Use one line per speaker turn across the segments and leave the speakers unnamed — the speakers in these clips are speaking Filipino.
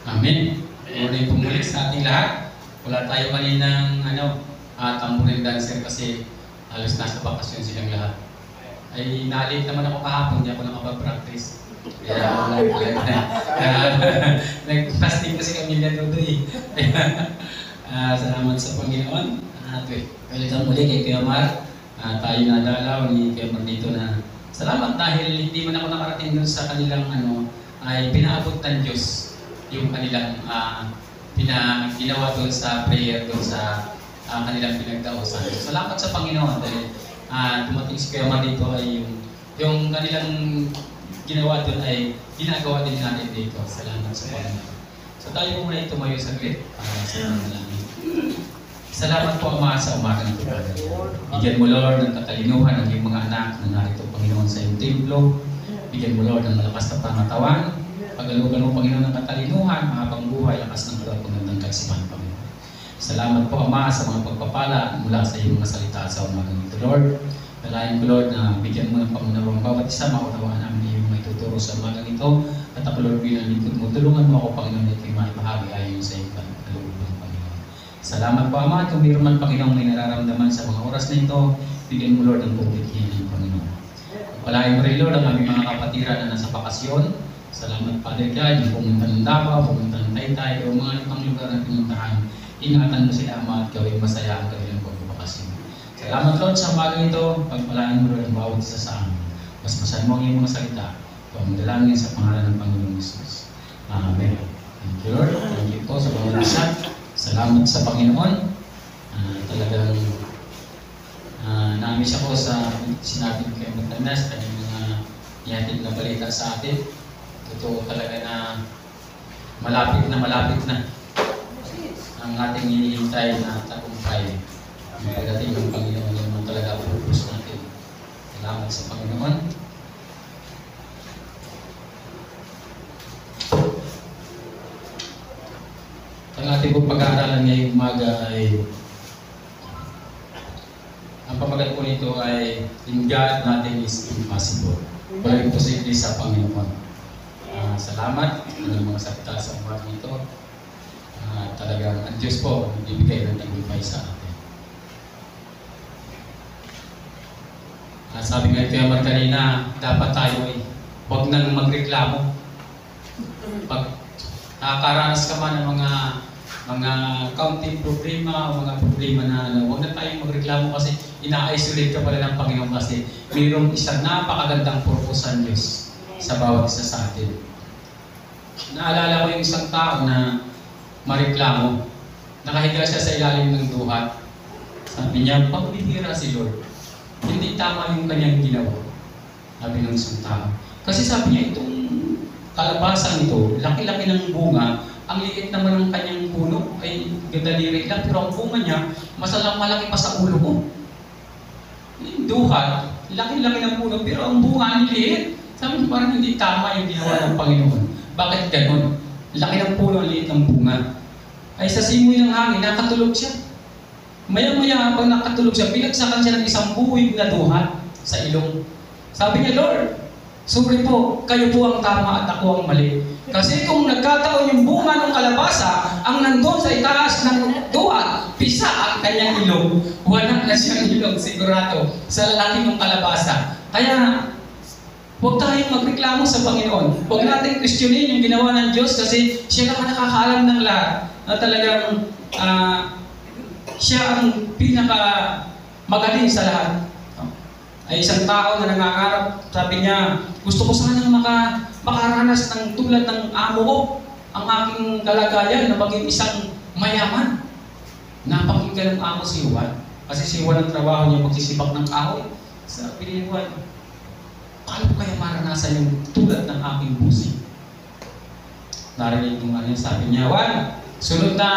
Amen. Muli pumulik sa ating lahat. Wala tayo kaninang tamburin dancer kasi halos nasa bakasyon silang lahat. Ay naalit naman ako kahapon, hindi ako nakapag-practice. Kaya nag-fasting kasi kami na doon. Salamat sa Panginoon. Welcome muli kay Kuya Mar. Tayo nadalaw ni Kuya Mar dito na salamat dahil hindi man ako nakarating doon sa kanilang ay pinaabot ng Diyos yung kanilang ginawa doon sa prayer doon sa kanilang pinagdausan. Salamat sa Panginoon dahil dumating si Kuya Mar dito ay yung kanilang ginawa doon ay ginagawa din natin dito. Salamat sa Panginoon. So tayo muna tumayo saglit para sa namin. Salamat po Ama sa umaga ng ito. Bigyan mo Lord ng katalinuhan ng iyong mga anak na narito Panginoon sa iyong templo. Bigyan mo Lord ng malakas na pangatawan. Pagalugan mo Panginoon ng katalinuhan, mahabang buhay, lakas ng Lord, pagandang kaisipan Panginoon. Salamat po Ama sa mga pagpapala mula sa iyong mga salita sa umaga ng ito Lord. Dalayan ko Lord na bigyan mo ng pangunawang bawat isa, maunawaan namin iyong may tuturo sa umaga nito. At ako Lord bilang lingkod mo, tulungan mo ako Panginoon at may bahagi ayon sa iyong kalooban Panginoon. Salamat po Ama, kung mayroon man Panginoon may nararamdaman sa mga oras na ito, bigyan mo Lord ng pagpipiliin Panginoon. Palain mo rin Lord ang aming mga kapatiran na nasa bakasyon. Salamat Father God, yung pumunta ng Davao, pumunta ng Taytay, o mga ibang lugar na pinuntahan. Ingatan mo sila Ama at gawing masaya ang kanilang pagbabakasyon. Salamat Lord sa umaga ito, pagpalaan mo Lord ang bawat isa sa amin. Basbasan mo ang iyong mga salita. Pamudalangin sa pangalan ng Panginoong Jesus. Amen. Thank you Lord. Thank you po sa bawat isa. Salamat sa Panginoon. Talagang namiss ako sa sinabi ko kay Magdanas, kanyang mga ihatid na balita sa atin. Totoo talaga na malapit na ang ating hinihintay na tagumpay. Pagdating ng Panginoon, yun naman talaga ang purpose natin. Salamat sa Panginoon. Ang ating pong pag-aaralan ngayong umaga ay ang pamagat po nito ay in God nothing is impossible. Walang imposible sa Panginoon. Salamat ng mga salita sa umaga nito. Talagang ang Diyos po nagbibigay ng tagumpay sa atin. Sabi nga Kuya Mar kanina, dapat tayo ay huwag nang magreklamo. Pag nakakaranas ka man ng mga counting problema o mga problema na huwag na tayong magreklamo kasi ina-isolate ka pala ng Panginoon kasi mayroong isang napakagandang purpose ng Diyos sa bawat isa sa atin. Naalala ko yung isang tao na mareklamo. Nakahiga siya sa ilalim ng duhat. Sabi niya, pagbihira si Lord. Hindi tama yung kanyang ginawa. Sabi ng isang tao. Kasi sabi niya, itong kalabasan ito, laki-laki ng bunga, ang liit naman ng kanyang puno ay gadaliri lang, pero ang bunga niya, malaki pa sa ulo ko. Yung duhat, laki-laki ng puno, pero ang bunga ang liit. Sabi niya, parang hindi tama yung ginawa ng Panginoon. Bakit ganon? Laki ng puno, liit ng bunga. Ay sa simoy ng hangin, nakatulog siya. Maya-maya habang nakatulog siya, pinagsakan siya ng isang buwig na duhat sa ilong. Sabi niya, Lord, sorry po, kayo po ang tama at ako ang mali. Kasi kung nagkataon yung bunga ng kalabasa, ang nandun sa itaas ng duhat, pisa ang kanyang ilong. Wala na siyang ilong, sigurado, sa lalaki ng kalabasa. Kaya, huwag tayong magreklamo sa Panginoon. Huwag natin questionin yung ginawa ng Diyos kasi siya lang nakakaalam ng lahat na talagang siya ang pinaka magaling sa lahat. Ay isang tao na nangangarap, sabi niya, gusto ko sanang makaranas ng tulad ng amo ko, ang aking kalagayan na maging isang mayaman. Napakinggan ng amo si Juan. Kasi si Juan ang trabaho niya magsisibak ng kahoy. Sabi ni Juan, paano kaya maranasan yung tulad ng aking busi? Narinig yung sabi niya, Juan, sunod na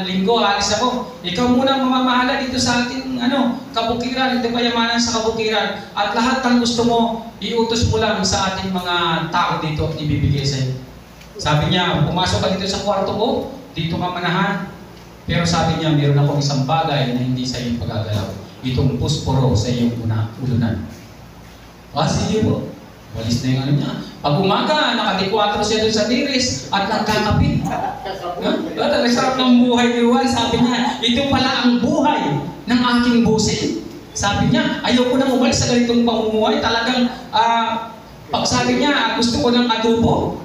linggo, alis ako. Ikaw muna ang mamamahala dito sa ating kabukiran, ito payamanan sa kabukiran. At lahat ng gusto mo, iutos mo lang sa ating mga tao dito at ibibigay sa iyo. Sabi niya, pumasok ka dito sa kwarto ko, dito ka manahan. Pero sabi niya, meron akong isang bagay na hindi sa iyong pagagalaw. Itong pusporo sa iyong ulunan. Sige po. Walis na yung niya. Pag umaga, nakadikwatro siya doon sa tiris at nagkakape. Ang sarap ng buhay ni Juan. Sabi niya, ito pala ang buhay ng aking busin. Sabi niya, ayaw ko nang umalis sa ganitong pamumuhay. Talagang, pag sabi niya, gusto ko ng adobo.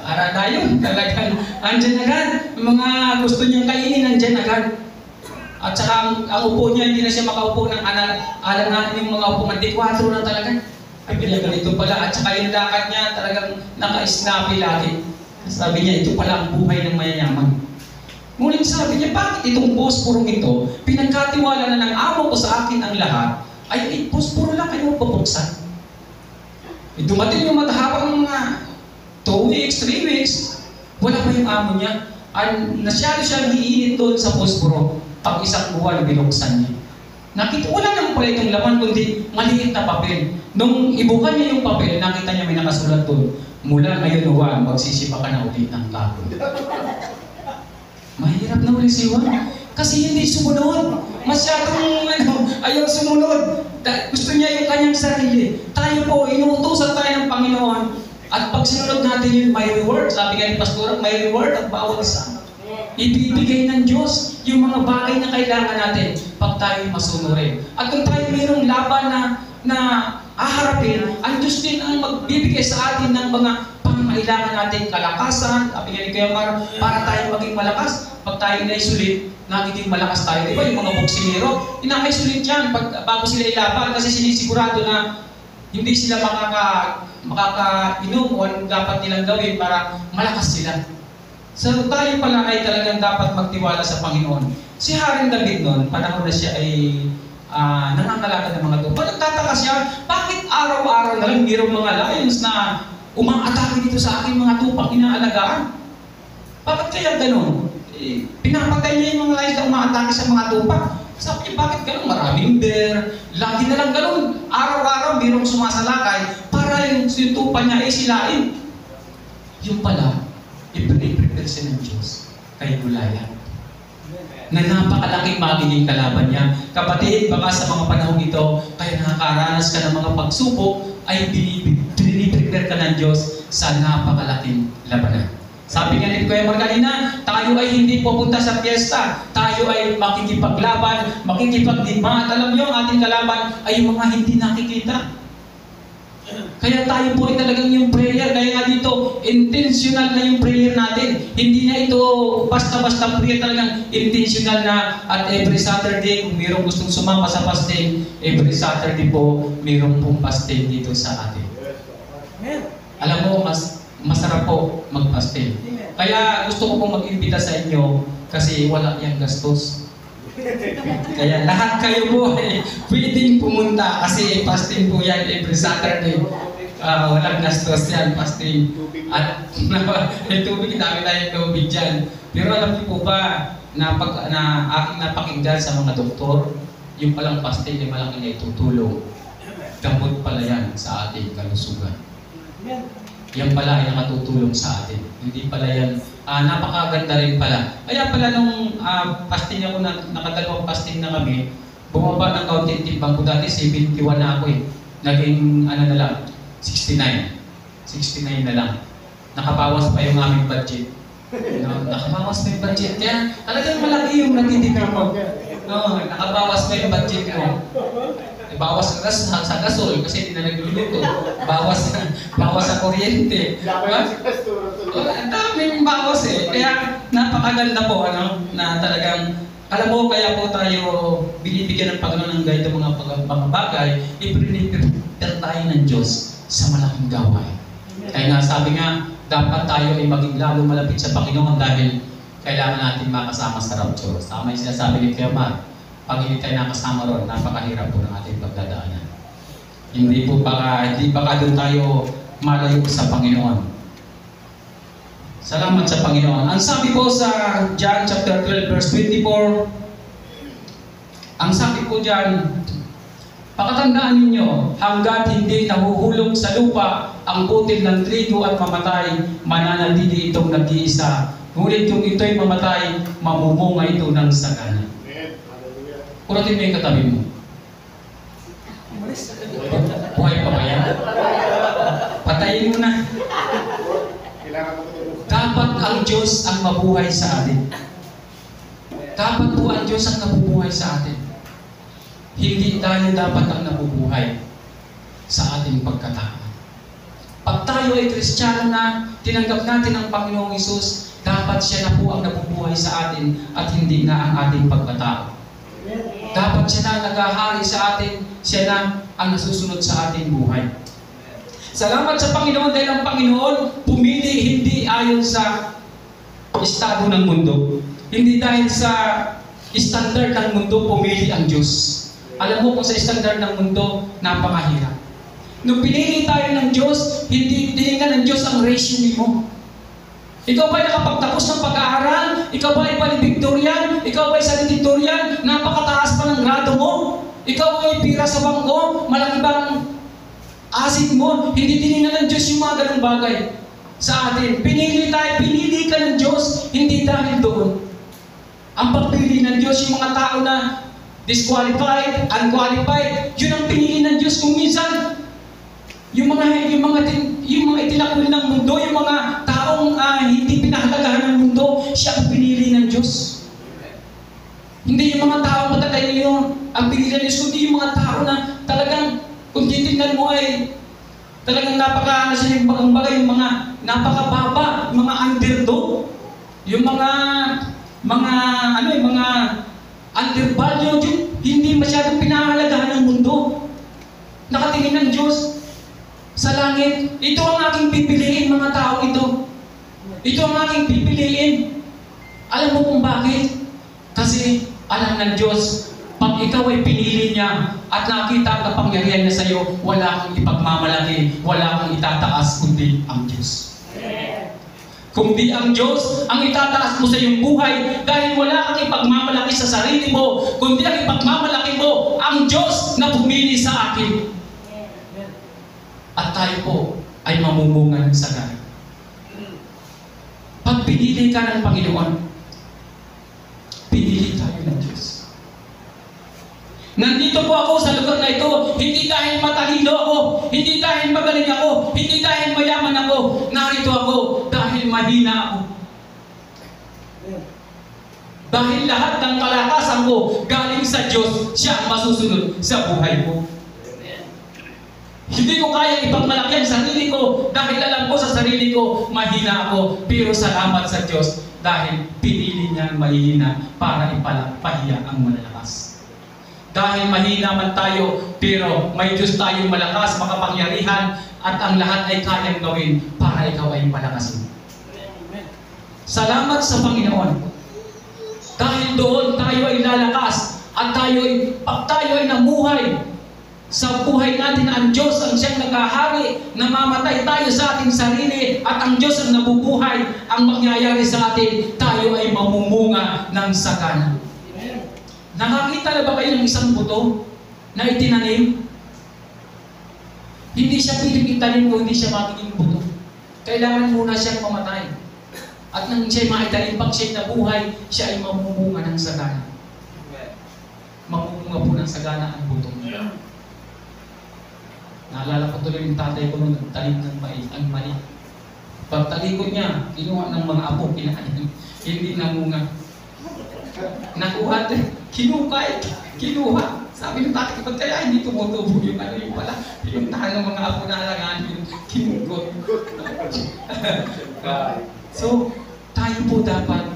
Arada yun. Talagang, andyan agad. Mga gusto niyang kainin, andyan agad. At saka, ang upo niya, hindi na siya makaupo ng alanganin yung mga upo. Mandikwatro na talaga. Ay, ganito pala. At saka yung lakad niya, talagang naka-snappy lagi. Sabi niya, ito pala ang buhay ng mayayaman. Ngunit sabi niya, bakit itong posporong ito, pinagkatiwala na ng amo ko sa akin ang lahat, ay posporo lang kayo pabuksan. Dumating yung matahabang mga 2 weeks, 3 weeks, wala pa yung amo niya. Nasyado siya hiinit doon sa posporo. Pag isang buwan, binuksan niya. Nakita, wala naman pala itong laman, kundi maliit na papel. Nung ibukan niya yung papel, nakita niya may nakasulat doon, mula ngayon, Juan, magsisipa ka na ulit ng kapo. Mahirap na ulit si Juan. Kasi hindi sumunod. Masyadong ayaw sumunod. Gusto niya yung kanyang sarili. Tayo po, inuutosan tayo ng Panginoon. At pag sinunod natin yun, may reward. Sabi nga ni Pastor, may reward ang bawat isa. Ibibigay ng Diyos yung mga bagay na kailangan natin pag tayo masunurin. At kung tayo mayroong laban na aharapin, ang Diyos din ang magbibigay sa atin ng mga pangangailangan natin, kalakasan, sabi nga ni Kuya Mar, para tayo maging malakas. Pag tayo naisulit, nagiging malakas tayo. Diba yung mga boksingero, inakaisulit yan bago sila ilaban kasi sinisigurado na hindi sila makakainom o anong dapat nilang gawin para malakas sila. So tayo pala ay talagang dapat magtiwala sa Panginoon. Si Haring David noon, panahon na siya ay nangangalakad ng mga tupa. Nagtataka siya, bakit araw-araw na lang mayroong mga lions na umaatake dito sa aking mga tupang inaalagaan? Bakit kaya ganun? Pinapatay niya yung mga lions na umaatake sa mga tupa. Sabi niya, bakit ganun? Maraming bear, lagi na lang ganun. Araw-araw mayroong sumasalakay para yung tupa niya ay silain. Yung pala, ipiniprepare siya ng Diyos kay Goliath na napakalaking magiging kalaban niya. Kapatid, baka sa mga panahon ito, kaya nakakaranas ka ng mga pagsubok, ay piniprepare ka ng Diyos sa napakalaking labanan. Sabi nga ni Kuya Mar kanina, tayo ay hindi pupunta sa piyesta. Tayo ay makikipaglaban, makikipagdigma. At alam niyo, ang ating kalaban ay yung mga hindi nakikita. Kaya tayo po ay talagang yung prayer. Kaya nga dito, intentional na yung prayer natin. Hindi na ito basta-basta prayer, talagang intentional na. At every Saturday, kung mayroong gustong sumama sa fasting, every Saturday po, mayroong pong fasting dito sa atin. Alam mo, masarap po mag-fasting. Kaya gusto ko pong mag-imbita sa inyo kasi wala yung gastos. Kaya lahat kayo po ay pwedeng pumunta kasi fasting po yan every Saturday. Walang gastos yan, fasting. At may tubig, dami tayong tubig dyan. Pero alam niyo po ba na aking napakinggan sa mga doktor, yung palang fasting ay malaki na itutulong. Gamot pala yan sa ating kalusugan. Yan pala ay nakatutulong sa atin. Hindi pala yan, napakaganda rin pala. Kaya pala nung fasting ako, nakadalawang fasting na kami, bumaba ng kaunti timbang ko. Dati 71 na ako eh. Naging na lang, 69. 69 na lang. Nakabawas pa yung aming budget. Nakabawas pa yung budget. Kaya talagang malaki yung natitignan ko. Nakabawas pa yung budget ko. Bawas sa gasol kasi hindi na nagluluto. Bawas sa kuryente. Ang daming bawas eh. Kaya napakaganda po na talagang alam mo, kaya po tayo binibigyan ng Panginoon ng ganito mga bagay, ipinipirter tayo ng Diyos sa malaking gawain. Kaya nga sabi nga, dapat tayo ay maging lalo malapit sa Panginoon dahil kailangan natin makasama sa rapture. Tama yung sinasabi ni Kuya Mar. Pag hindi tayo nakasama ron, napakahirap po ng ating pagdadaanan. Hindi baka doon tayo malayo sa Panginoon. Salamat sa Panginoon. Ang sabi po sa John chapter 12 verse 24, ang sabi po dyan, pakatandaan ninyo, hanggat hindi nahuhulog sa lupa ang butil ng trigo at mamatay, mananatili itong nag-iisa. Ngunit kung ito'y mamatay, mamumunga ito ng sagana. Kuratin mo yung katabi mo. Buhay pa ba yan? Patayin mo na. Dapat ang Diyos ang mabuhay sa atin. Dapat po ang Diyos ang nabubuhay sa atin. Hindi tayo dapat ang nabubuhay sa ating pagkatao. Pag tayo ay Kristiyano na, tinanggap natin ang Panginoong Hesus, dapat siya na po ang nabubuhay sa atin at hindi na ang ating pagkatao. Dapat siya na naghahari sa atin, siya na ang nasusunod sa ating buhay. Salamat sa Panginoon dahil ang Panginoon pumili hindi ayon sa estado ng mundo. Hindi dahil sa standard ng mundo pumili ang Diyos. Alam mo kung sa standard ng mundo, napakahirap. Nung pinili tayo ng Diyos, hindi tinignan ng Diyos ang resume mo. Ikaw ba'y nakapagtapos ng pag-aaral? Ikaw ba'y valedictorian? Ikaw ba'y salutatorian? Napakataas pa ng grado mo? Ikaw ba'y pira sa bangko? Malaki bang asset mo? Hindi tinignan ng Diyos yung mga ganung bagay sa atin. Pinili ka ng Diyos, hindi dahil doon. Ang pagpili ng Diyos, yung mga tao na disqualified, unqualified, yun ang pinili ng Diyos. Kung minsan, yung mga itinakwil ng mundo, yung mga taong hindi pinahalagahan ng mundo, siya ang pinili ng Diyos. Hindi yung mga taong matatayo ang pinili ng Diyos, kundi yung mga tao na talagang, kung titignan mo ay talagang yung mga napakababa, yung mga underdog, yung mga undervalued, yung hindi masyadong pinahalagahan ng mundo. Nakatingin ng Diyos sa langit. Ito ang aking pipiliin, mga tao ito. Ito ang aking pipiliin. Alam mo kung bakit? Kasi alam ng Diyos, pag ikaw ay pinili niya at nakita ang kapangyarihan niya sa iyo, wala kang ipagmamalaki, wala kang itataas, kundi ang Diyos. Kung di ang Diyos ang itataas mo sa iyong buhay, dahil wala kang ipagmamalaki sa sarili mo, kundi ang ipagmamalaki mo ang Diyos na pumili sa akin. At tayo po ay mamumunga ng sagana. Pag pinili ka ng Panginoon, pinili tayo ng Diyos. Nandito po ako sa lugar na ito, hindi dahil matalino ako, hindi dahil magaling ako, hindi dahil mayaman ako. Narito ako dahil mahina ako. Dahil lahat ng kalakasan ko galing sa Diyos, siya ang masusunod sa buhay ko. Hindi ko kaya ipagmalaki ang sarili ko dahil alam ko sa sarili ko mahina ako. Pero salamat sa Diyos dahil pinili niya ang mahihina para ipalapahiya ang malalakas. Dahil mahina man tayo, pero may Diyos tayong malakas, makapangyarihan, at ang lahat ay kayang gawin para ikaw ay palakasin. Salamat sa Panginoon. Dahil doon tayo ay lalakas at pag tayo ay namuhay sa buhay natin, ang Diyos ang siyang naghahari, namamatay tayo sa ating sarili at ang Diyos ang nabubuhay, ang mangyayari sa atin, tayo ay mamumunga ng sagana. Nakakita na ba kayo ng isang buto na itinanim? Hindi siya piling itanim kung hindi siya magiging buto. Kailangan muna siyang mamatay. At nang siya'y maitanim, pag siya'y nabuhay, siya ay mamumunga ng sagana. Mamumunga po ng sagana ang buto. Naalala ko tuloy yung tatay ko nung nagtanim ng ang mali. Pagtalikod niya, kinuha ng mga apo, kinain. Hindi namunga. Nakuha din. Kinuha. Sabi ng tatay ko, kaya hindi tumutubo yung yung pala. Yung tahan ng mga apo na alangan, yung kinugot. So, tayo po dapat,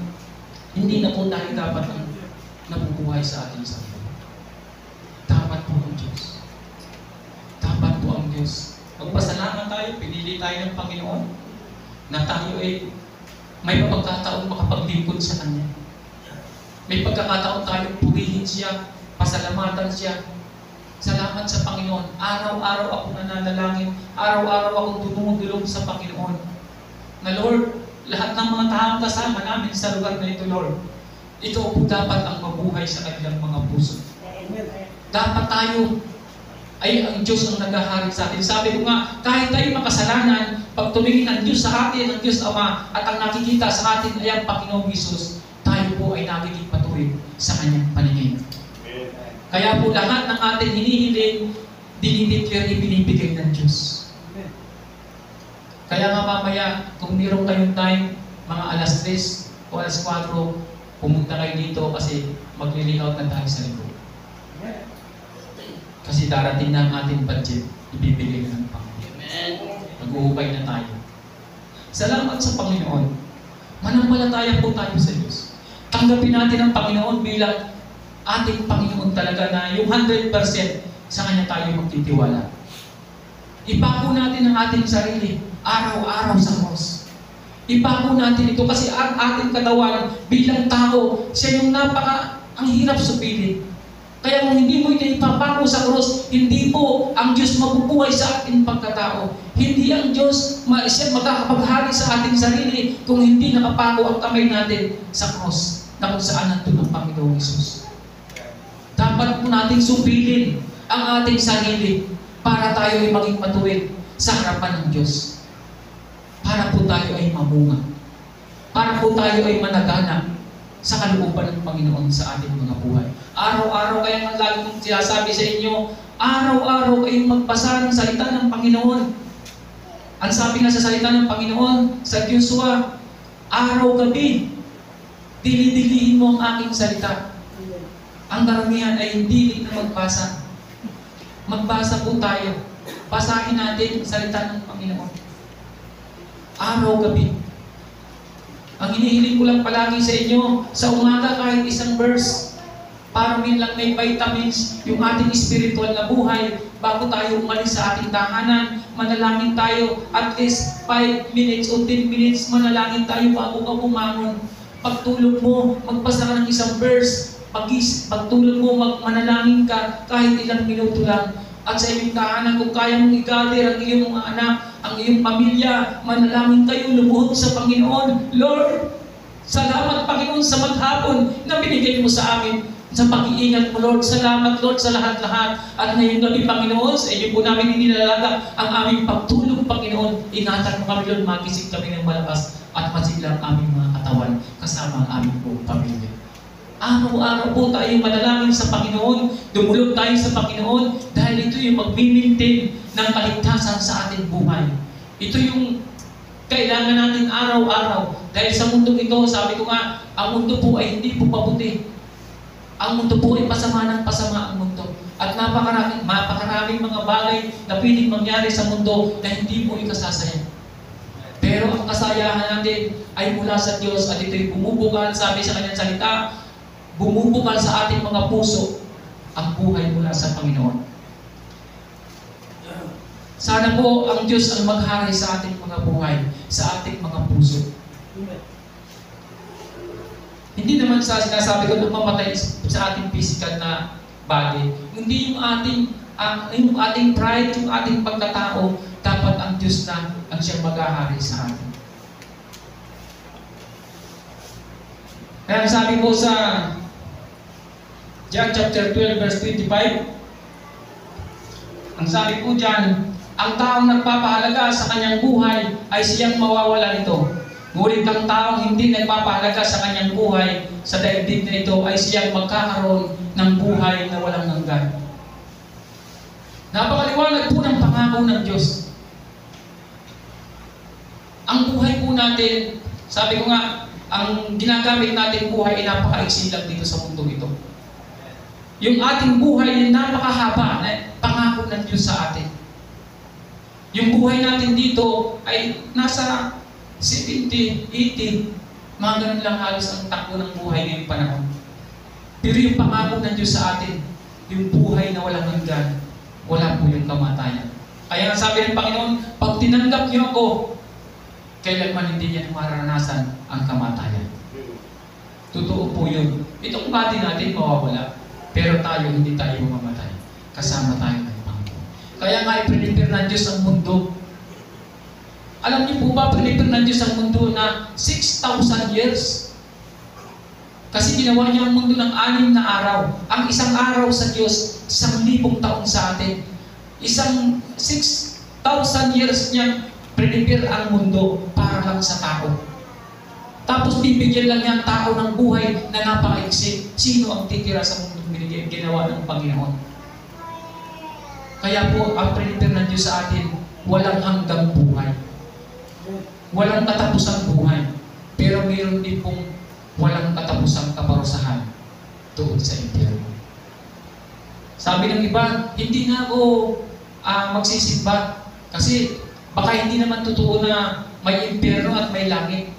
hindi na po tayo dapat ang nabubuhay sa ating sarili. Dapat po ang Diyos. Dapat po ang Diyos. Magpasalamat tayo, pinili tayo ng Panginoon na tayo ay may pagkakataon makapaglingkod sa Kanya. May pagkakataon tayong purihin siya, pasalamatan siya. Salamat sa Panginoon. Araw-araw ako nananalangin. Araw-araw akong dumudulong sa Panginoon. Na Lord, lahat ng mga taong kasama namin sa lugar na ito, Lord, ito po dapat ang mabuhay sa kanilang mga puso. Dapat tayo ay ang Diyos ang naghahari sa atin. Sabi ko nga, kahit tayo makasalanan, pag tumingin ang Diyos sa atin, ang Diyos Ama, at ang nakikita sa atin ay ang Panginoong Hesus, tayo po ay nagiging patuloy sa Kanyang paningin. Kaya po lahat ng ating hinihiling, dinideclare, ibinibigay ng Diyos. Kaya nga mamaya, kung mayroon kayong time, mga alas 3 o alas 4, pumunta kayo dito kasi maglilink-out na tayo sa likod. Kasi darating na ang ating budget, ibibigay na ng Panginoon. Mag-uupay na tayo. Salamat sa Panginoon. Manampalataya po tayo sa Diyos. Tanggapin natin ang Panginoon bilang ating Panginoon talaga na yung 100% sa Kanya tayo magtitiwala. Ipako natin ang ating sarili araw-araw sa cross. Ipako natin ito kasi ang ating katawan bilang tao, siya yung ang hirap supilin. Kaya kung hindi mo ito ipapako sa cross, hindi po ang Diyos mabubuhay sa ating pagkatao. Hindi ang Diyos siya magkakapaghari sa ating sarili kung hindi nakapako ang kamay natin sa cross na kung saan nandun ang Panginoong Hesus. Dapat po natin supilin ang ating sarili para tayo ay maging matuwid sa harapan ng Diyos. Para po tayo ay mamunga. Para po tayo ay managana sa kalooban ng Panginoon sa ating mga buhay. Araw-araw, kaya nga lagi kong sinasabi sa inyo, araw-araw kayong magbasa ng salita ng Panginoon. Ang sabi nga sa salita ng Panginoon, sa Joshua, araw-gabi, dili-dilihin mo ang aking salita. Ang karamihan ay hindi na magbasa. Magbasa po tayo. Basahin natin ang salita ng Panginoon. Araw-gabi. Ang hinihiling ko lang palagi sa inyo, sa umaga kahit isang verse, para lang may vitamins yung ating spiritual na buhay bago tayo umalis sa ating tahanan. Manalangin tayo at least 5 minutes o 10 minutes, manalangin tayo bago ka bumangon. Pagtulog mo, magbasa ka ng isang verse. Pagtulog mo, manalangin ka kahit ilang minuto lang. At sa iyong tahanan, kung kaya mong i-gather ang iyong mga anak, ang iyong pamilya, manalangin kayo, lumuhod sa Panginoon. Lord, salamat Panginoon sa maghapon na binigay mo sa amin. Sa pag-iingat mo, Lord. Salamat, Lord, sa lahat-lahat. At ngayong gabi, Panginoon, sa inyo po namin inilalaga ang aming pagtulog, Panginoon. Ingatan mo kami, Lord, magising kami ng malakas at masigla ang aming mga katawan kasama ang aming buong pamilya. Araw-araw po tayo manalangin sa Panginoon, dumulog tayo sa Panginoon dahil ito yung mag-maintain ng kaligtasan sa ating buhay. Ito yung kailangan natin araw-araw. Dahil sa mundo ito, sabi ko nga, ang mundo po ay hindi po pabuti. Ang mundo po ay pasama ng pasama ang mundo. At napakaraming mga bagay na pwedeng mangyari sa mundo na hindi mo ikasasaya. Pero ang kasayahan natin ay mula sa Diyos at ito'y bumubukal, sabi sa kanyang salita, bumubukal sa ating mga puso ang buhay mula sa Panginoon. Sana po ang Diyos ang maghari sa ating mga buhay, sa ating mga puso. Hindi naman sa sinasabi ko na mamatay sa ating physical na body. Hindi yung ating pride, yung ating pagkatao, dapat ang Diyos na ang siyang maghahari sa atin. Kaya sabi po sa John chapter 12 verse 25, ang sabi po dyan, ang taong nagpapahalaga sa kanyang buhay ay siyang mawawala nito. Ngunit ang taong hindi nagpapahalaga sa kanyang buhay sa daigdig na ito ay siyang magkakaroon ng buhay na walang hanggan. Napakaliwanag po ng pangako ng Diyos. Ang buhay po natin, sabi ko nga, ang ginagamit natin buhay ay napaka-iksi lang dito sa mundo ito. Yung ating buhay ay napakahaba na pangako ng Diyos sa atin. Yung buhay natin dito ay nasa 70, 80, mga ganun lang halos ang takbo ng buhay ngayong panahon. Pero yung pangako ng Diyos sa atin, yung buhay na walang hanggan, wala po yung kamatayan. Kaya nga sabi ng Panginoon, pag tinanggap niyo ako, kailanman hindi niya maranasan ang kamatayan. Totoo po yun. Itong body natin mawawala, pero tayo hindi tayo mamamatay. Kasama tayo ng Panginoon. Kaya nga i-prepare ng Diyos ang mundo. Alam niyo po ba, prepare ng Diyos ang mundo na 6,000 years? Kasi ginawa niya ang mundo ng 6 na araw. Ang isang araw sa Diyos, 1,000 taon sa atin. Isang 6,000 years niya prepare ang mundo para lang sa tao. Tapos bibigyan lang niya ang tao ng buhay na napaka-iksi. Sino ang titira sa mundo ginawa ng Panginoon? Kaya po, ang prepare ng Diyos sa atin, walang hanggang buhay. walang katapusang buhay. Pero mayroon din pong walang katapusang kaparusahan doon sa impyerno. Sabi ng iba, hindi na ako magsisimba kasi baka hindi naman totoo na may impyerno at may langit.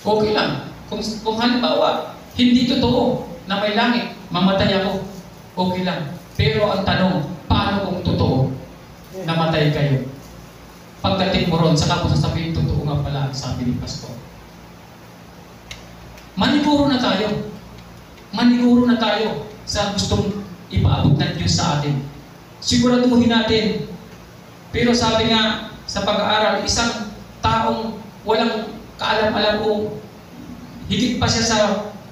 Okay lang. Kung halimbawa, hindi totoo na may langit, mamatay ako, okay lang. Pero ang tanong, paano kung totoo? Namatay kayo. Pagdating mo ron, saka mo sasabihin, totoo nga pala, sabi ni Pastor. Maniguro na tayo. Maniguro na tayo sa gustong ipaabot ng Diyos sa atin. Siguraduhin natin. Pero sabi nga sa pag-aaral, isang taong walang kaalam-alam o higit pa siya sa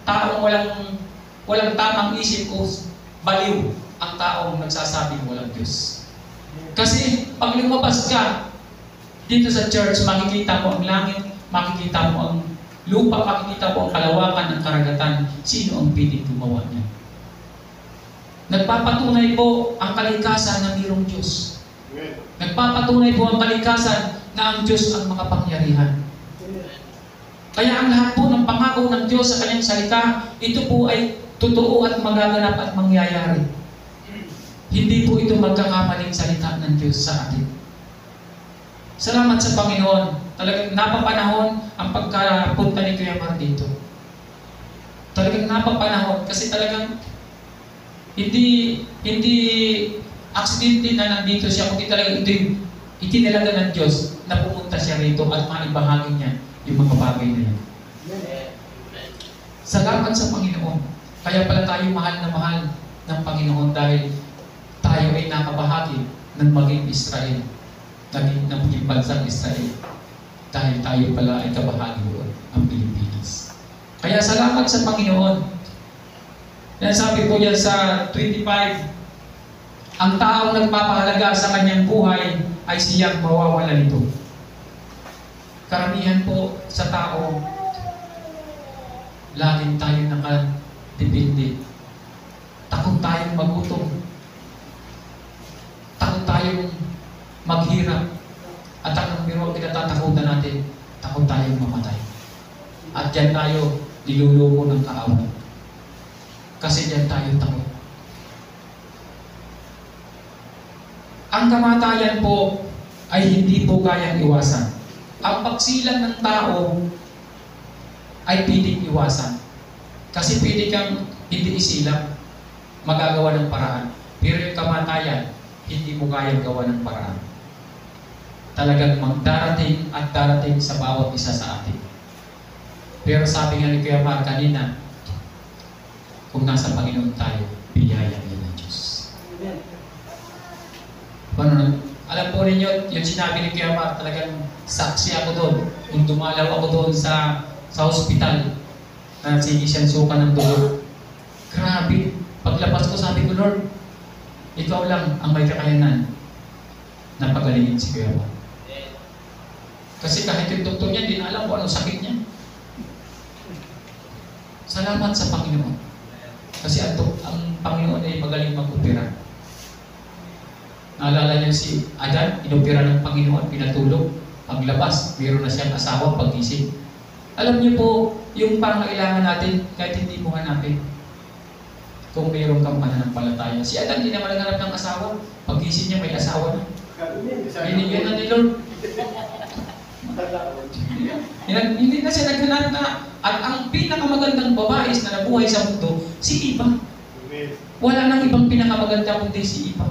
taong walang tamang isip o baliw ang taong nagsasabing walang Diyos. Kasi pag lumabas ka dito sa church, makikita mo ang langit, makikita mo ang lupa, makikita mo ang kalawakan ng karagatan. Sino ang piling gumawa niya? Nagpapatunay po ang kalikasan na mayroong Diyos. Nagpapatunay po ang kalikasan na ang Diyos ang makapangyarihan. Kaya ang lahat po ng pangako ng Diyos sa kanyang salita, ito po ay totoo at magaganap at mangyayari. Hindi po ito magkakamaling salita ng Diyos sa atin. Salamat sa Panginoon. Talagang napapanahon ang pagkapunta ni Kuya Mar dito. Talagang napapanahon kasi talagang hindi aksidente na nandito siya, kundi talagang ito itinalaga ng Diyos na pumunta siya rito at maibahagi niya yung mga bagay na yan. Salamat sa Panginoon. Kaya pala tayo mahal na mahal ng Panginoon dahil tayo ay nakabahagi ng maging Israel, ng maging bansang Israel. Dahil tayo pala ay kabahagi doon, ang Pilipinas. Kaya salamat sa Panginoon. Yan sabi po yan sa 25, ang taong nagpapahalaga sa kanyang buhay ay siyang mawawala nito. Karamihan po sa tao, laging tayo nakadepende. Takot tayong magutom. Takot tayong maghirap. At ang biro kinatatakutan natin, takot tayong mamatay. At dyan tayo niluluko ng kaaway. Kasi dyan tayo takot. Ang kamatayan po ay hindi po kayang iwasan. Ang pagsilang ng tao ay piling iwasan. Kasi pwede kang hindi isilang, magagawa ng paraan. Pero yung kamatayan, hindi mo kayang gawa ng paraan. Talagang magdarating at darating sa bawat isa sa atin. Pero sabi nga ni Kuya Mar kanina, kung nasa Panginoon tayo, biyaya niya ng Diyos. Alam po ninyo, yung sinabi ni Kuya Mar, talagang saksi ako doon. Yung dumalaw ako doon sa hospital, na sige siyang suka ng dugo. Grabe. Paglabas ko, sabi ko, Lord, ikaw lang ang may kakayanan na pagalingin si Kuya Mar. Kasi kahit yung doktor niya, hindi na alam kung anong sakit niya. Salamat sa Panginoon. Kasi ang Panginoon ay magaling mag-opera. Naalala niyo si Adan, inopera ng Panginoon, pinatulog. Paglabas, mayroon na siyang asawa pag-isip. Alam niyo po, yung pangailangan natin, kahit hindi mo hanapin. Kung mayroon kang pananampalataya. Si Adan, hindi naman naghanap ng asawa. Pag-isip niya, may asawa na. Binigyan na ni Lord. Hindi na siya naghanap na. At ang pinakamagandang babae na nabuhay sa mundo, si Eva. Wala nang ibang pinakamaganda kundi si Eva.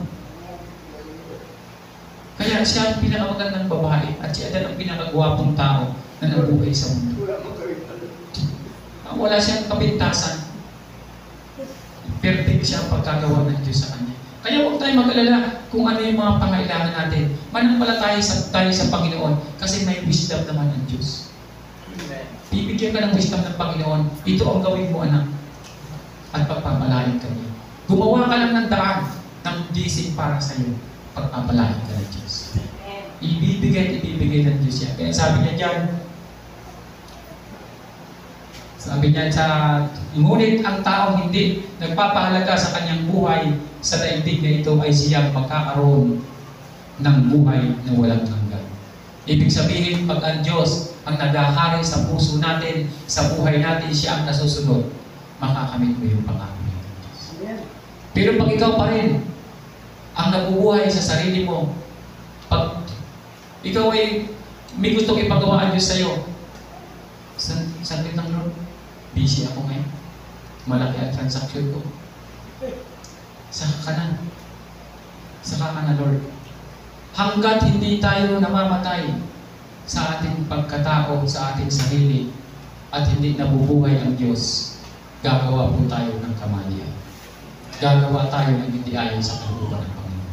Kaya siya ang pinakamagandang babae at siya din ang pinakagwapong tao na nabuhay sa mundo. Wala siyang kapintasan. Perfect siya ang pagkagawa ng Diyos sa kanya. Kaya huwag tayo mag-alala kung ano yung mga pangailangan natin. Manampalataya tayo sa Panginoon kasi may wisdom naman ng Diyos. Bibigyan ka ng wisdom ng Panginoon. Ito ang gawin mo, anak. At pagpapalain ka niya. Gumawa ka lang ng daan ng blessing para sa iyo. Pagpapalain ka ng Diyos. Ibibigay ng Diyos yan. Kaya sabi niya sa ngunit ang taong hindi nagpapahalaga sa kanyang buhay sa daigdig na ito ay siyang magkakaroon ng buhay na walang hanggan. Ibig sabihin, pag ang Diyos ang naghahari sa puso natin, sa buhay natin, siya ang nasusunod, makakamit mo yung pangako ng Diyos. Pero pag ikaw pa rin ang nabubuhay sa sarili mo, pag ikaw ay may gustong ipagawa ang Diyos sa'yo, saglit ng Lord, busy ako ngayon. Malaki ang transaction ko. Saka ka na. Saka ka na, Lord. Hanggat hindi tayo namamatay sa ating pagkatao, sa ating sarili, at hindi nabubuhay ang Diyos, gagawa po tayo ng kamalian. Gagawa tayo ng hindi ayon sa kalooban ng Panginoon.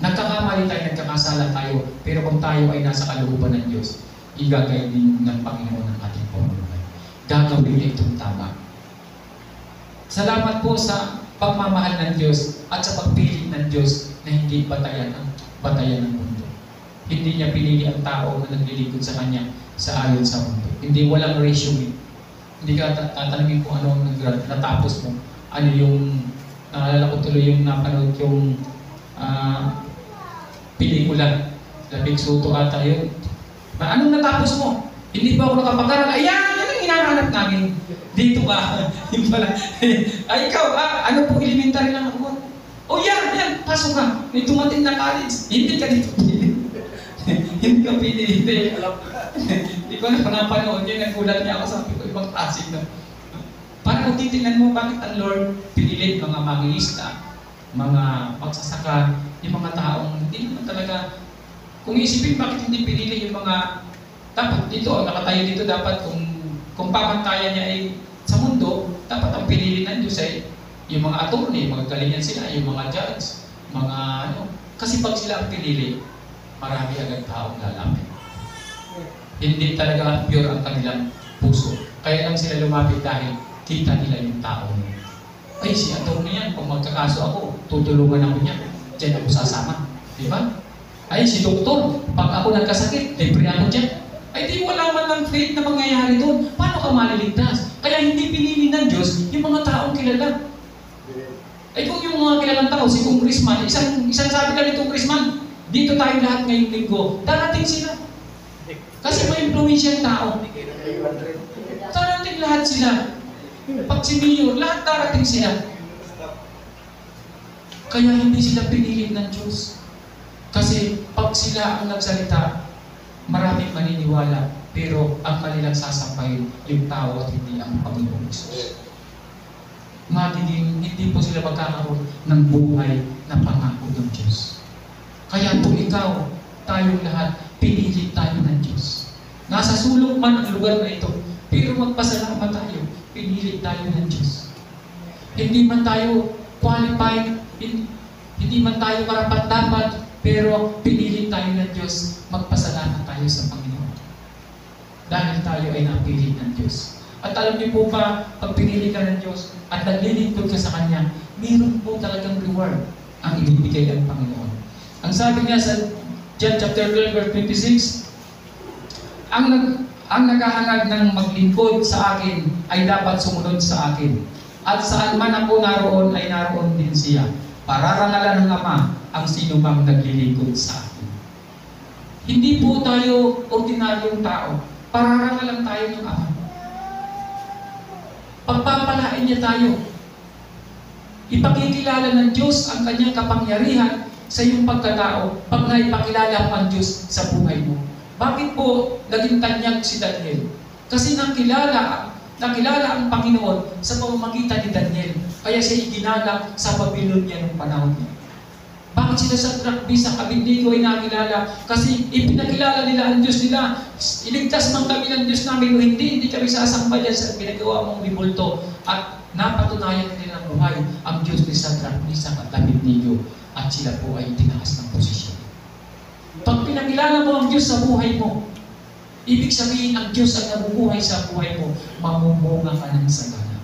Nagkakamali tayo, nagkakasala tayo, pero kung tayo ay nasa kalooban ng Diyos, igagay din ng Panginoon ang ating pamumuhay. Gagawin niya itong tama. Salamat po sa pagmamahal ng Diyos at sa pagpili ng Diyos na hindi batayan ng mundo. Hindi niya pinili ang tao na naglilingkod sa Kanya sa ayon sa mundo. Hindi walang resume. Hindi ka tatanungin kung ano ang natapos mo. Ano yung, naalala ko tuloy yung napanood yung pelikula. Labing Suto ata yun. Anong natapos mo? Hindi ba ako nakapag-aral? Ayan! Yan ang hinahanap namin. Dito ka. Yung pala. Ay, ikaw, ano po elementary lang ako? Oh, yan, pasok ka. May dumating na college. Hindi ka dito pili. Hindi ka pili. Hindi ko na panapanood yun. Nagulat niya ako, sabi ko, ibang klaseng na. Para kung titingnan mo, bakit ang Lord pinilit mga mangingista, mga magsasaka, yung mga taong hindi naman talaga, kung isipin bakit hindi pinili yung mga, dapat dito, nakatayo dito, dapat kung pamantayan niya ay sa mundo, dapat ang pinili ng Diyos ay yung mga attorney, mga galingan sila, yung mga judge, mga ano. Kasi pag sila ang pinili, marami agad taong lalapit. Hindi talaga pure ang kanilang puso. Kaya lang sila lumapit dahil kita nila yung tao. Ay, si attorney yan, kung magkakaso ako, tutulungan ako niya. Diyan ako sasama. Di ba? Ay, si doktor, pag ako nagkasakit, libre ako dyan. Ay, di wala man lang faith na mangyayari doon. Paano ka maliligtas? Kaya hindi pinili ng Diyos yung mga taong kilala. Ay, kung yung mga kilalang tao, si Congressman, isang sabi ka ni Congressman, dito tayo lahat ngayong linggo, darating sila. Kasi may influensya tao. Darating lahat sila. Pag si Mayor, lahat darating sila. Kaya hindi sila pinili ng Diyos. Kasi pag sila ang nagsalita, maraming maniniwala, pero ang kanilang sasampayin yung tao at hindi ang Panginoong Hesus. Magiging hindi po sila magkakaroon ng buhay na pangako ng Diyos. Kaya po ikaw, tayong lahat, pinili tayo ng Diyos. Nasa sulok man ang lugar na ito, pero magpasalamat tayo, pinili tayo ng Diyos. Hindi man tayo qualified, hindi man tayo karapat-dapat, pero pinili tayo ng Diyos, magpasalamat tayo sa Panginoon. Dahil tayo ay napili ng Diyos. At alam niyo po ba, pag pinili ka ng Diyos at naglilingkod ka sa Kanya, mayroon po talagang reward ang ibibigay ng Panginoon. Ang sabi niya sa John chapter 12 verse 26, ang naghahangad ng maglingkod sa akin ay dapat sumunod sa akin. At saan man ako naroon ay naroon din siya. Pararangalan ng Ama ang sino mang naglilingkod sa akin. Hindi po tayo ordinaryong tao. Pararangalan tayo ng Ama. Pagpapalain niya tayo. Ipakikilala ng Diyos ang kanyang kapangyarihan sa iyong pagkatao pag naipakilala mo ang Diyos sa buhay mo. Bakit po naging tanyag si Daniel? Kasi nakilala ang Panginoon sa pamamagitan ni Daniel. Kaya siya iginala sa Babylonia ng panahon niya. Bakit sila sa Shadrach, Abednego ay nakilala? Kasi ipinakilala nila ang Diyos nila. Iligtas man kami ng Diyos namin o hindi kami sasamba dyan sa pinagawa mong ribulto. At napatunayan nila ng buhay ang Diyos ni Shadrach, Meshach at Abednego. At sila po ay tinaas ng posisyon. Pag pinakilala mo ang Diyos sa buhay mo, ibig sabihin ang Diyos ang nabubuhay sa buhay mo, mamumunga ka ng sagana.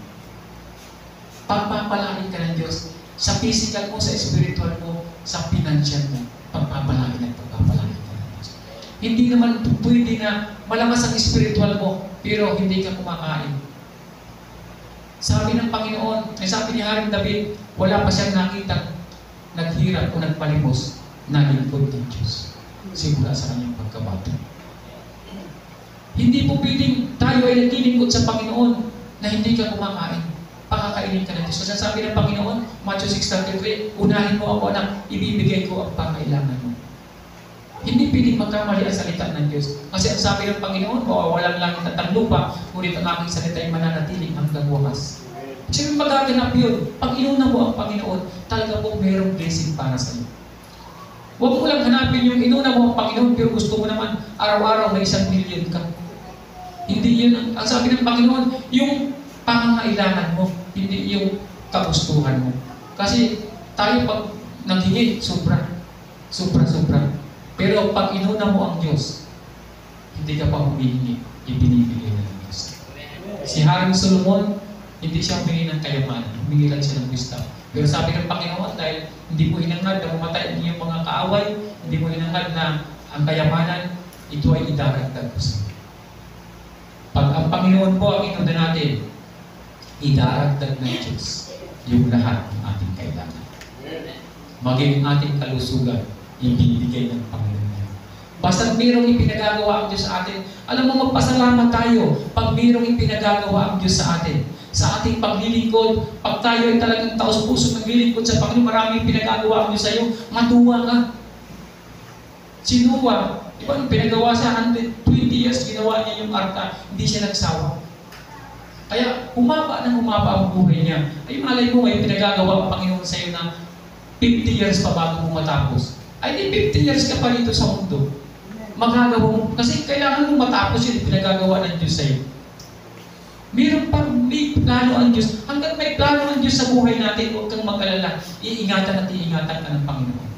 Pagpapalain ka ng Diyos sa physical mo, sa spiritual mo, sa financial mo, pagpapalain at pagpapalain ka ng Diyos. Hindi naman pwede na malakas ang spiritual mo, pero hindi ka kumakain. Sabi ng Panginoon, ay sabi ni Haring David, wala pa siyang nakitang naghirap o nagpalimos na lingkod ng Diyos. simula sa kanyang pagkabata. Hindi po pwedeng tayo ay naglilingkod sa Panginoon na hindi ka kumakain. Pakakainin ka ng Diyos. Kasi sabi ng Panginoon, Matthew 6:33, unahin mo ako anak, ibibigay ko ang pangailangan mo. Hindi pwedeng magkamali ang salita ng Diyos. Kasi ang sabi ng Panginoon, mawawalang langit at ang lupa, ngunit ang aking salita ay mananatiling hanggang wakas. Siyempre magaganap yun. Pag inuna mo ang Panginoon, talaga po mayroong blessing para sa iyo. Huwag mo lang hanapin yung inuna mo ang Panginoon, pero gusto mo naman araw-araw may 1 million ka. Hindi yun. Ang sabi ng Panginoon, yung pangangailangan mo, hindi yung kagustuhan mo. Kasi tayo pag nanghingi, sobra. Pero pag inuna mo ang Diyos, hindi ka pa humihingi, ibinibigay ng Diyos. Si Haring Solomon, hindi siya humingi ng kayamanan, humingi lang siya ng wisdom. Pero sabi ng Panginoon, dahil hindi mo hinangad na mamatay ang iyong mga kaaway, hindi mo hinangad na ang kayamanan, ito ay idaragdag ko sa iyo. Pag ang Panginoon po ang inuna natin, idaragdag ng Diyos yung lahat ng ating kailangan. Maging ating kalusugan, ibibigay ng Panginoon niya. Basta mayroong ipinagagawa ang Diyos sa atin, alam mo, magpasalamat tayo pag mayroong ipinagagawa ang Diyos sa atin. Sa ating paglilingkod, pag tayo ay talagang taos-puso naglilingkod sa Panginoon, maraming pinagagawa ang Diyos sa iyo, matuwa ka. Si Noah, di ba, nung pinagawa sa 120 years, ginawa niya yung arka, hindi siya nagsawa. Kaya humaba ang buhay niya. Ay malay mo, may pinagagawa ang Panginoon sa iyo na 50 years pa bago mo matapos. Ay di 50 years ka pa rito sa mundo. Magagawa mo, kasi kailangan mo matapos yung pinagagawa ng Diyos sa iyo. Meron pa, may plano ang Diyos. Hanggang may plano ang Diyos sa buhay natin, huwag kang mag-alala. Iingatan at iingatan ka ng Panginoon.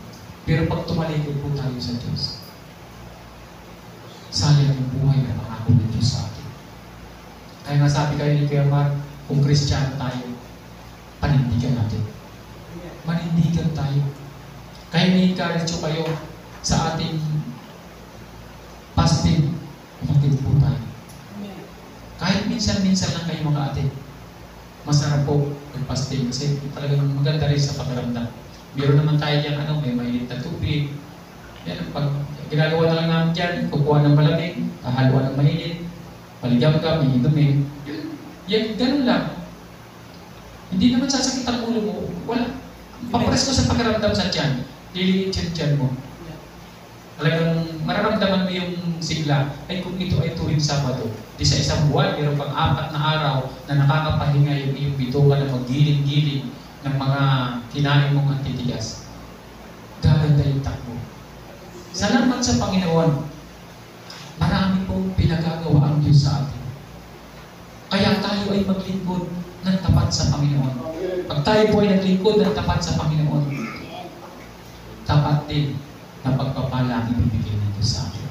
Pero pag tumalikod po tayo sa Diyos, sayang yung buhay na pangako ng Diyos sa atin. Kaya nga sabi kayo ni Kuya Mark, kung Kristiyano tayo, panindigan natin. Manindigan tayo. Kaya may-encourage kayo sa ating fasting, umatin po tayo. Kahit minsan-minsan lang kayo mga ate, masarap po mag-fasting kasi talagang maganda rin sa pakiramdam. Meron naman tayo dyan, may mainit na tubig. Yan, pag ginagawa na lang namin dyan, kukuha ng malamig, kahaluan ng mainit, paligam ka, may inumin. Yan, ganun lang. Hindi naman sasakit ang ulo mo. Wala. Papares ko sa pakiramdam sa tiyan. Liliit yung tiyan mo. Talagang mararamdaman mo yung sigla. Ay kung ito ay tuwing Sabado, di sa isang buwan, meron pang 4 na araw na nakakapahinga yung iyong bituka na maggiling-giling ng mga kinain mong antitigas. Gaganda yung takbo. Salamat sa Panginoon. Marami pong pinagagawa ang Diyos sa atin. Kaya tayo ay maglingkod ng tapat sa Panginoon. Pag tayo po ay naglingkod ng tapat sa Panginoon, tapat din na pagpapala ang ibibigay ng Diyos sa atin.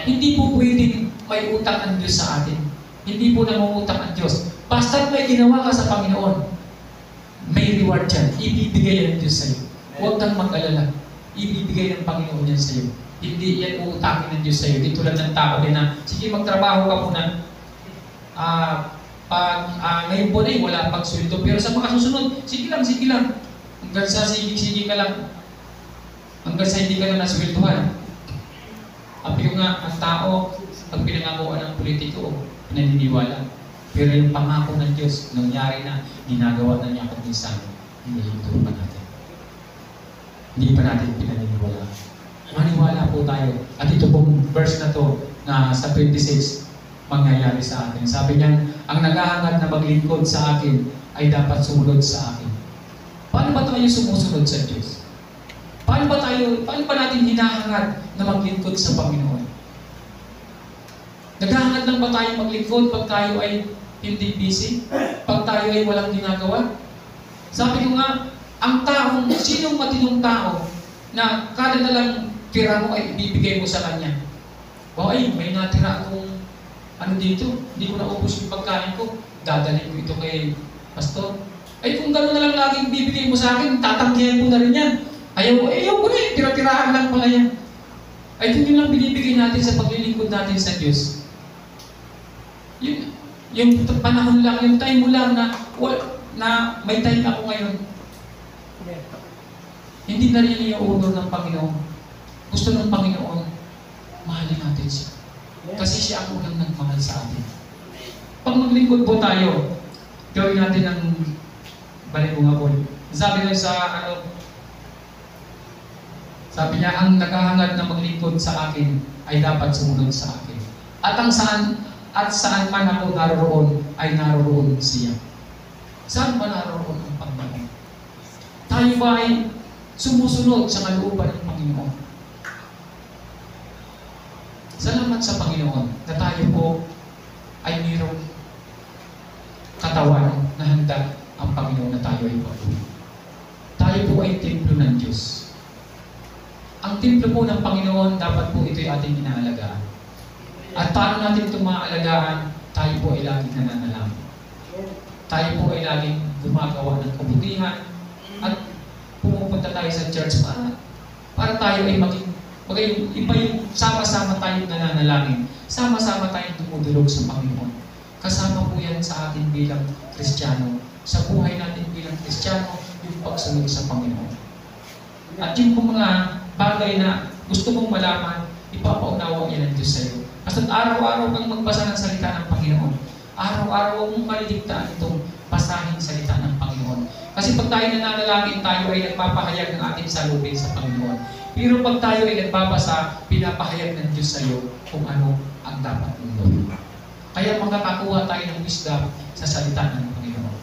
Hindi po pwedeng may utang ang Diyos sa atin. Hindi po namumutang ang Diyos. Basta may ginawa ka sa Panginoon, may reward yan. Ibibigay ng Diyos sa iyo. Huwag kang mag-alala. Ibibigay ng Panginoon yan sa iyo. Hindi yan uutangin ng Diyos sa iyo. Di tulad ng tao din na, sige magtrabaho ka muna. Ngayon po na wala pang sweldo. Pero sa mga susunod, sige lang. Hanggang sa sige ka lang. Hanggang sa hindi ka na nasweldohan. Apyo nga, ang tao, pag pinangakuan ng politiko, pinaniniwala. Pero yung pangako ng Diyos, nangyari na, ginagawa na niya kung minsan, hindi pa natin. Hindi pa natin pinaniniwala. Maniwala po tayo. At ito pong verse na to, na sa 26, mangyayari sa atin. Sabi niya, ang naghahangad na maglingkod sa akin, ay dapat sumunod sa akin. Paano ba tayo sumusunod sa Diyos? Paano ba natin hinahangad na maglingkod sa Panginoon? Naghahangad lang ba tayo maglingkod pag tayo ay hindi busy? Pag tayo ay walang ginagawa? Sabi ko nga, sinong matinong tao na kada na lang tira mo ay ibibigay mo sa kanya? Ay, may natira akong dito, hindi ko naubos yung pagkain ko, dadalhin ko ito kay pastor. Ay, kung gano'n na lang laging bibigay mo sa akin, tatanggihan ko na rin yan. Ayaw ko na eh, tira-tirahan lang pala yan. Ay, yun lang binibigay natin sa paglilingkod natin sa Diyos. Yung panahon lang, yung time mo lang na may time ako ngayon. Hindi na rin yung honor ng Panginoon. Gusto ng Panginoon mahalin natin siya. Kasi siya ang unang nagmahal sa atin. Pag maglingkod po tayo, gawin natin ang balibunga po. Sabi nga sabi niya, ang naghahangad na maglingkod sa akin ay dapat sumunod sa akin. At saan man ako naroon ay naroon siya. Saan ba naroon ang Panginoon? Tayo ba ay sumusunod sa kalooban ng Panginoon? Salamat sa Panginoon na tayo po ay mayroong katawan na handa ang Panginoon na tayo ay patuloy. Tayo po ay templo ng Diyos. Ang templo po ng Panginoon, dapat po ito'y ating inaalagaan. At paano natin ito maaalagaan? Tayo po ay laging nananalangin. Tayo po ay laging gumagawa ng kabutihan at pumupunta tayo sa church para tayo ay iba yung sama-sama tayong nananalangin. Sama-sama tayong dumudulog sa Panginoon. Kasama po yan sa atin bilang Kristiyano. Sa buhay natin bilang Kristiyano, yung pagsunod sa Panginoon. At yung mga bagay na gusto mong malaman, ipapaunawa yan ng Diyos sa iyo. Basta araw-araw kang magbasa ng salita ng Panginoon. Araw-araw mong kaliligtaan itong basahin salita ng Panginoon. Kasi pag tayo nananalangin, tayo ay nagpapahayag ng ating salubin sa Panginoon. Pero pag tayo ay nagbabasa, pinapahayag ng Diyos sa iyo kung ano ang dapat mong gawin. Kaya makakakuha tayo ng wisdom sa salita ng Panginoon.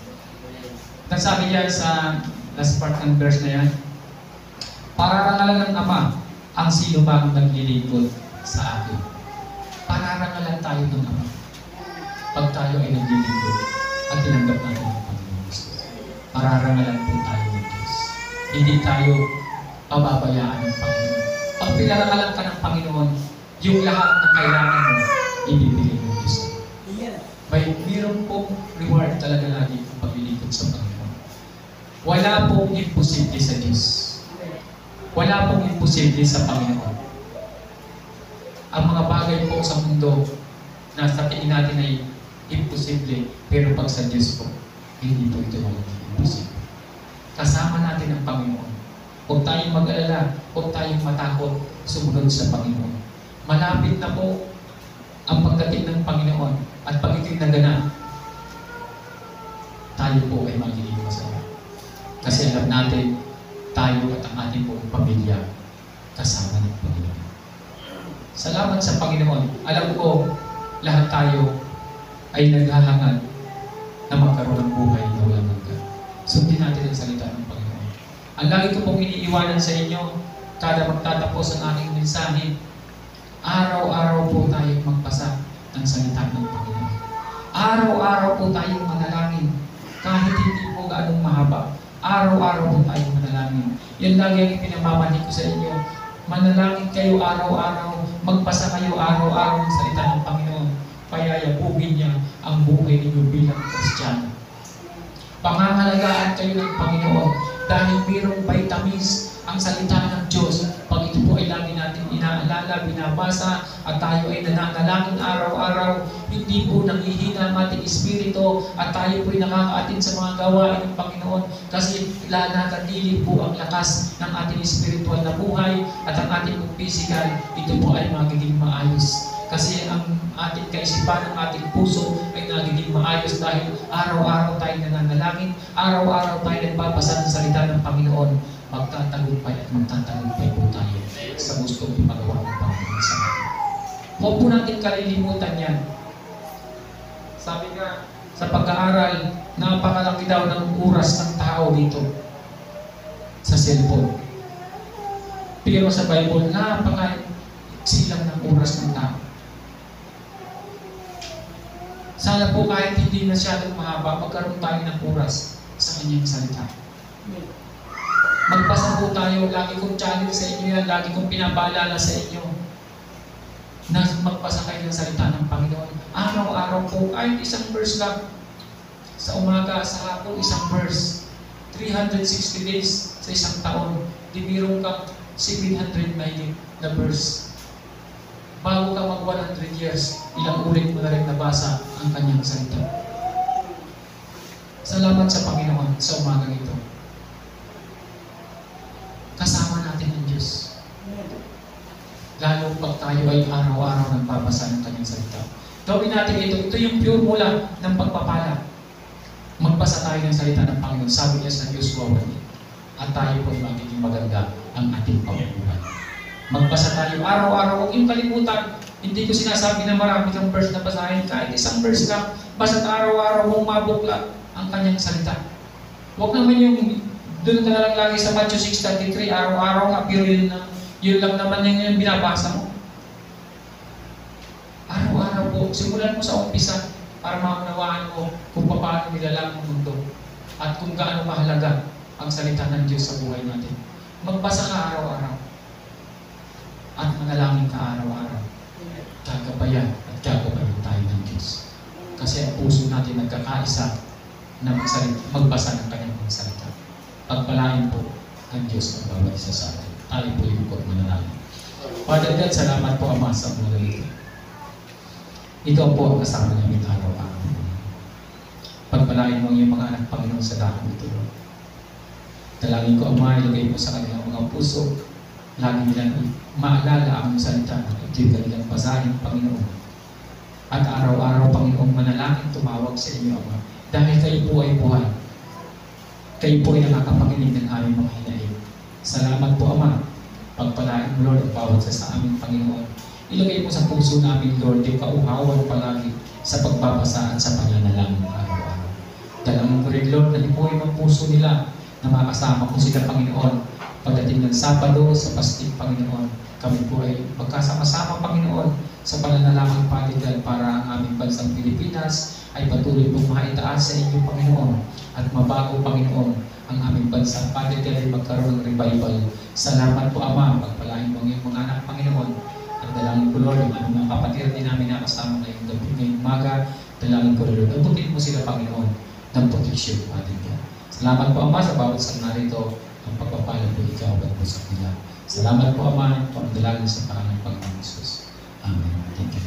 At sabi niya sa last part ng verse na yan, pararangalan ng Ama ang sino bang naglilingkod sa akin. Pararangalan tayo ng Ama pag tayo ay naglilingkod at tinanggap natin ang Panginoon Kristo. Pararangalan po tayo ng Diyos. Hindi tayo pababayaan ng Panginoon. Pag pinarangalan ka ng Panginoon, yung lahat ng kailangan mo, ibibigay ng Diyos. Mayroon pong reward talaga lagi ang paglilingkod sa Panginoon. Wala pong imposible sa Diyos. Wala pong imposible sa Panginoon. Ang mga bagay po sa mundo na sa tingin natin ay imposible, pero pag sa Diyos po, hindi po ito magiging imposible. Kasama natin ang Panginoon. Huwag tayong mag-alala, huwag tayong matakot, sumunod sa Panginoon. Malapit na po ang pagdating ng Panginoon at pag ito'y naganap, tayo po ay magiging masaya. Kasi alam natin, tayo at ang ating buong pamilya kasama ng Panginoon. Salamat sa Panginoon. Alam ko, lahat tayo ay naghahangad na magkaroon ng buhay na walang hanggan. Sundin natin ang salita ng Panginoon. Ang lagi ko pong iniiwanan sa inyo, kada magtatapos ang aking mensahe, araw-araw po tayong magbasa ng salita ng Panginoon. Araw-araw po tayong manalangin, kahit hindi po gaanong mahaba. Araw-araw po tayong manalangin. Yan lagi ang ipinamamanig ko sa inyo. Manalangin kayo araw-araw, magbasa kayo araw-araw ng salita ng Panginoon. Payayabugin niya ang buhay ninyo bilang Kristiyano. Pangangalagaan kayo ng Panginoon dahil mayroong vitamins ang salita ng Diyos. Pag ito po ay lagi natin inaalala, binabasa, at tayo ay nananalangin araw-araw, hindi po nanghihina ang ating espiritu at tayo po ay nakakaatin sa mga gawain ng Panginoon kasi nanatili po ang lakas ng ating espiritual na buhay at ang ating physical, ito po ay magiging maayos. Kasi ang ating kaisipan, ang ating puso ay nagiging maayos dahil araw-araw tayo nananalangin, araw-araw tayo nagbabasa ng salita ng Panginoon. Magtatagumpay at magtatagumpay po tayo sa gustong ipagawa ng Panginoon sa atin. Huwag po natin kalilimutan yan. Sabi nga, sa pag-aaral, napakalaki daw ng oras ng tao dito sa cellphone. Pero sa Bible, napaka-silang ng oras ng tao. Sana po kahit hindi masyadong mahaba, magkaroon tayo ng oras sa kanyang salita. Magbasa po tayo, lagi kong challenge sa inyo yan, lagi kong pinapaalala sa inyo na magbasa kayo ng salita ng Panginoon. Araw-araw po, kahit isang verse lang. Sa umaga, sa hapon, isang verse. 360 days sa isang taon. Di mayroon kang 700 na verse. Bago ka mag 100 years, ilang ulit mo na rin nabasa ang kanyang salita. Salamat sa Panginoon sa umagang ito. Kasama natin ang Diyos. Lalo pag tayo ay araw-araw nagbabasa ng kanyang salita. Gawin natin ito. Ito yung pure mula ng pagpapala. Magbasa tayo ng salita ng Panginoon. Sabi niya sa Diyos, at tayo po ay magiging maganda ang ating pamumuhay. Magbasa tayo araw-araw. Huwag yung kalimutan. Hindi ko sinasabi na marami kang verse na basahin. Kahit isang verse lang, basta't araw-araw mong mabuklat ang kanyang salita. Huwag naman yung doon ka na lang lagi sa Matthew 6:33, araw-araw nga, pero yun lang naman yung binabasa mo. Araw-araw po, simulan mo sa umpisa para maunawaan mo kung paano nilalang ang mundo at kung gaano mahalaga ang salita ng Diyos sa buhay natin. Magbasa ka araw-araw at manalangin ka araw-araw. Gagabayan at gagabayan tayo ng Diyos. Kasi ang puso natin nagkakaisa na magbasa ng kanyang mga salita. Pagpalain po ang Diyos ang bawat isa sa atin. Tayo po yung bukod manalangin. Father God, salamat po Ama sa mga ito. Ikaw po ang kasama namin araw-araw. Pagpalain mo yung mga anak Panginoon sa dahon ito. Dalangin ko Ama, ilagay mo sa kanilang mga puso. Lagi nilang maalala ang salita na ito'y kanilang basahin, Panginoon. At araw-araw, Panginoon, manalangin tumawag sa inyo, Ama. Dahil kayo po ay buhay. Kayo po ay nakakapakinig ng aming mga hinaing. Salamat po, Ama. Pagpalain mo, Lord, ang bawat sa aming Panginoon. Ilagay mo sa puso namin, Lord, yung kauhawan palagi sa pagbabasa at sa pananalangin araw-araw. Dalangin ko rin, Lord, na ipuhin ang puso nila na makasama ko sila, Panginoon. Pagdating ng Sabado sa Pastig, Panginoon, kami po ay magkasama-sama, Panginoon, sa pananalangin palitan para ang aming bansang Pilipinas ay patuloy pong maitaas sa inyo, Panginoon, at mabago, Panginoon, ang aming bansa. Palitan ay magkaroon ng revival. Salamat po, Ama. Pagpalain mo ang mga anak, Panginoon. At dalangin ko, Lord, yung aming mga kapatid din namin nakasama ngayong gabi, ngayong umaga. Dalangin ko, Lord, abutin mo sila, Panginoon, ng proteksyon, Palitan. Salamat po, Ama, sa bawat sa narito. Ang pagpapala po ikaw at po sa kanila. Salamat po, Ama, po ang dalangin sa pangalan ng Panginoon Jesus. Amen. Thank you.